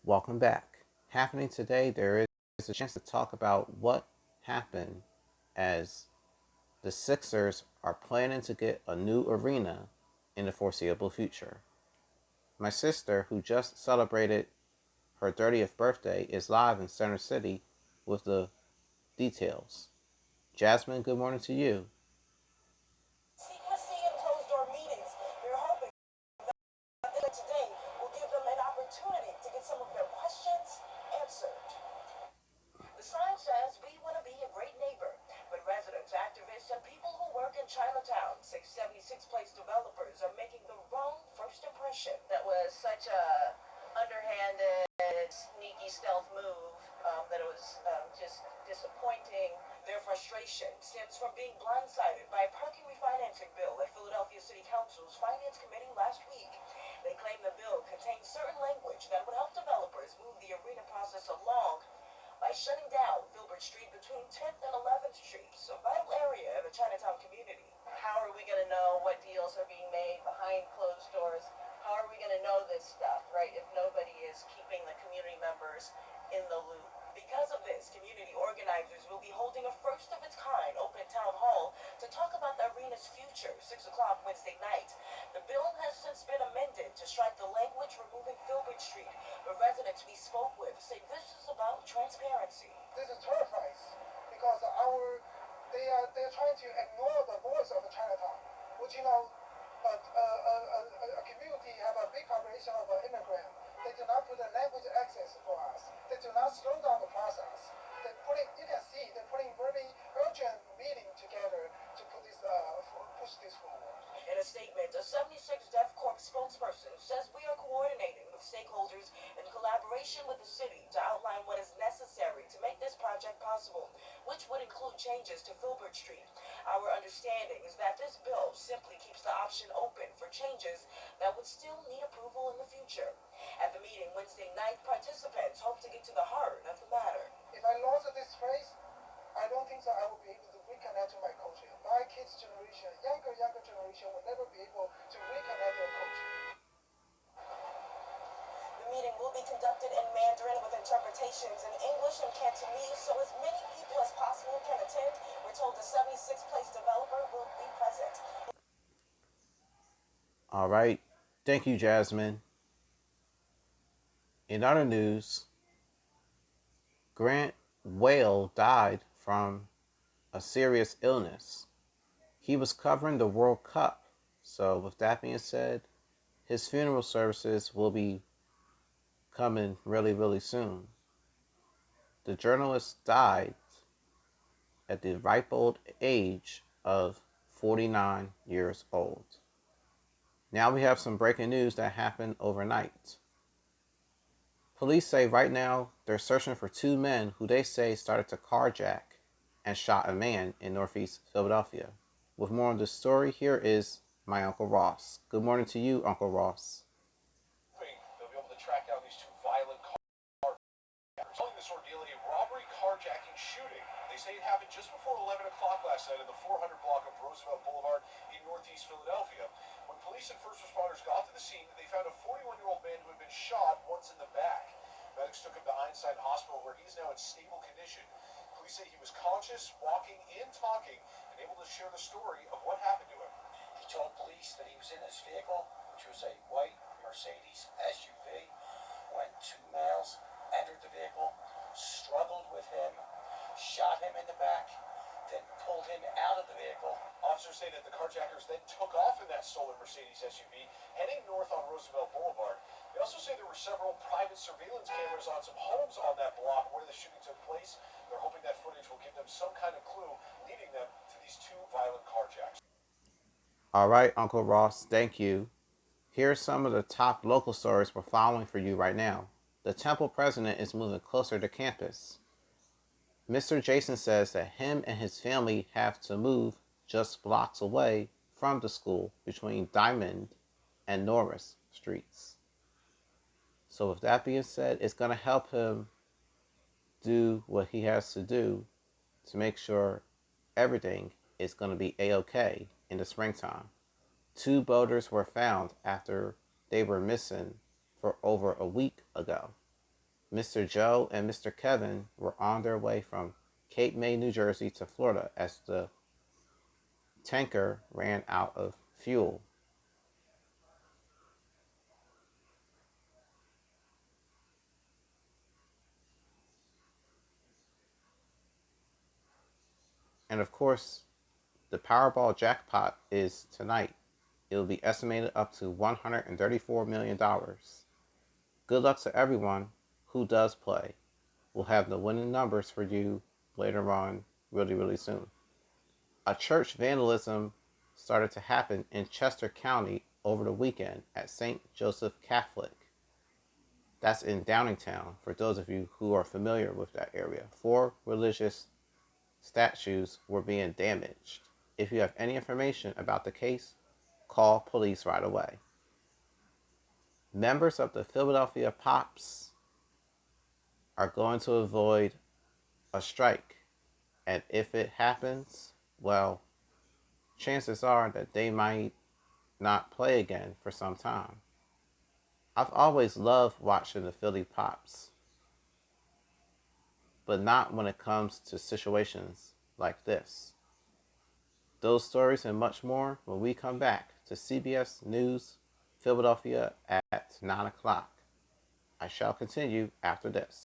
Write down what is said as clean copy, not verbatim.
Welcome back. Happening today, there is a chance to talk about what happened as the Sixers are planning to get a new arena in the foreseeable future. My sister, who just celebrated her 30th birthday, is live in Center City with the details. Jasmine, good morning to you. Secrecy and closed-door meetings. They're hoping that today will give them an opportunity to get some of their questions answered. The sign says, "We want to be a great neighbor," but residents, activists, and people who work in Chinatown say 76 Place developers are making the wrong first impression. That was such a underhanded, sneaky stealth move that it was just disappointing. Their frustration stems from being blindsided by a parking refinancing bill at Philadelphia City Council's Finance Committee last week. They claim the bill contains certain language that would help developers move the arena process along by shutting down Filbert Street between 10th and 11th Streets, a vital area in the Chinatown community. How are we going to know what deals are being made behind closed doors? How are we going to know this stuff, right, if nobody is keeping the community members in the loop? Because of this, community organizers will be holding a first-of-its-kind open town hall to talk about the arena's future, 6 o'clock Wednesday night. The bill has since been amended to strike the language removing Filbert Street, but residents we spoke with say this is about transparency. This is terrifying because they are trying to ignore the voice of Chinatown, which a community have a big population of immigrants. They do not put the language access for us. They do not slow down the process. You can see they're putting very urgent meeting together to push this forward. In a statement, a 76 Deaf Corp spokesperson says we are coordinating with stakeholders in collaboration with the city to outline what is necessary to make this project possible, which would include changes to Filbert Street. Our understanding is that this bill simply keeps the option open for changes that would still need approval in the future. At the meeting Wednesday night, participants hope to get to the heart of the matter. If I lost this place, I don't think that I will be able to reconnect to my culture. My kids' generation, younger generation, will never be able to reconnect their culture. The meeting will be conducted in Mandarin with interpretations in English and Cantonese, so as many people as possible can attend. We're told the 76 Place developer will be present. All right. Thank you, Jasmine. In other news, Grant Whale died from a serious illness. He was covering the World Cup. So with that being said, his funeral services will be coming really, really soon. The journalist died at the ripe old age of 49 years old. Now we have some breaking news that happened overnight. Police say right now they're searching for two men who they say started to carjack and shot a man in Northeast Philadelphia. With more on this story, here is my Uncle Ross. Good morning to you, Uncle Ross. They'll be able to track down these two violent carjackers. Calling this ordeal a robbery, carjacking, shooting. They say it happened just before 11 o'clock last night in the 400 block of Roosevelt Boulevard in Northeast Philadelphia. When police and first responders got to the scene, they found a 41-year-old man who had been shot once in the back. Medics took him to Einstein Hospital, where he's now in stable condition. Police say he was conscious, walking and talking, and able to share the story of what happened to him. He told police that he was in his vehicle, which was a white Mercedes SUV, when two males entered the vehicle, struggled with him, shot him in the back, then pulled him out of the vehicle. Officers say that the carjackers then took off in that stolen Mercedes SUV, heading north on Roosevelt Boulevard. They also say there were several private surveillance cameras on some homes on that block where the shooting took place. They're hoping that footage will give them some kind of clue leading them to these two violent carjacks. All right, Uncle Ross, thank you. Here's some of the top local stories we're following for you right now. The Temple president is moving closer to campus. Mr. Jason says that him and his family have to move just blocks away from the school between Diamond and Norris Streets. So with that being said, it's going to help him do what he has to do to make sure everything is going to be a-okay in the springtime. Two boaters were found after they were missing for over a week ago. Mr. Joe and Mr. Kevin were on their way from Cape May, New Jersey to Florida as the tanker ran out of fuel. And of course, the Powerball jackpot is tonight. It will be estimated up to $134 million. Good luck to everyone who does play. We'll have the winning numbers for you later on really soon. A church vandalism started to happen in Chester County over the weekend at St. Joseph Catholic. That's in Downingtown, for those of you who are familiar with that area. 4 religious statues were being damaged. If you have any information about the case, call police right away. Members of the Philadelphia Pops are going to avoid a strike. And if it happens, well, chances are that they might not play again for some time. I've always loved watching the Philly Pops, but not when it comes to situations like this. Those stories and much more when we come back to CBS News Philadelphia at 9 o'clock. I shall continue after this.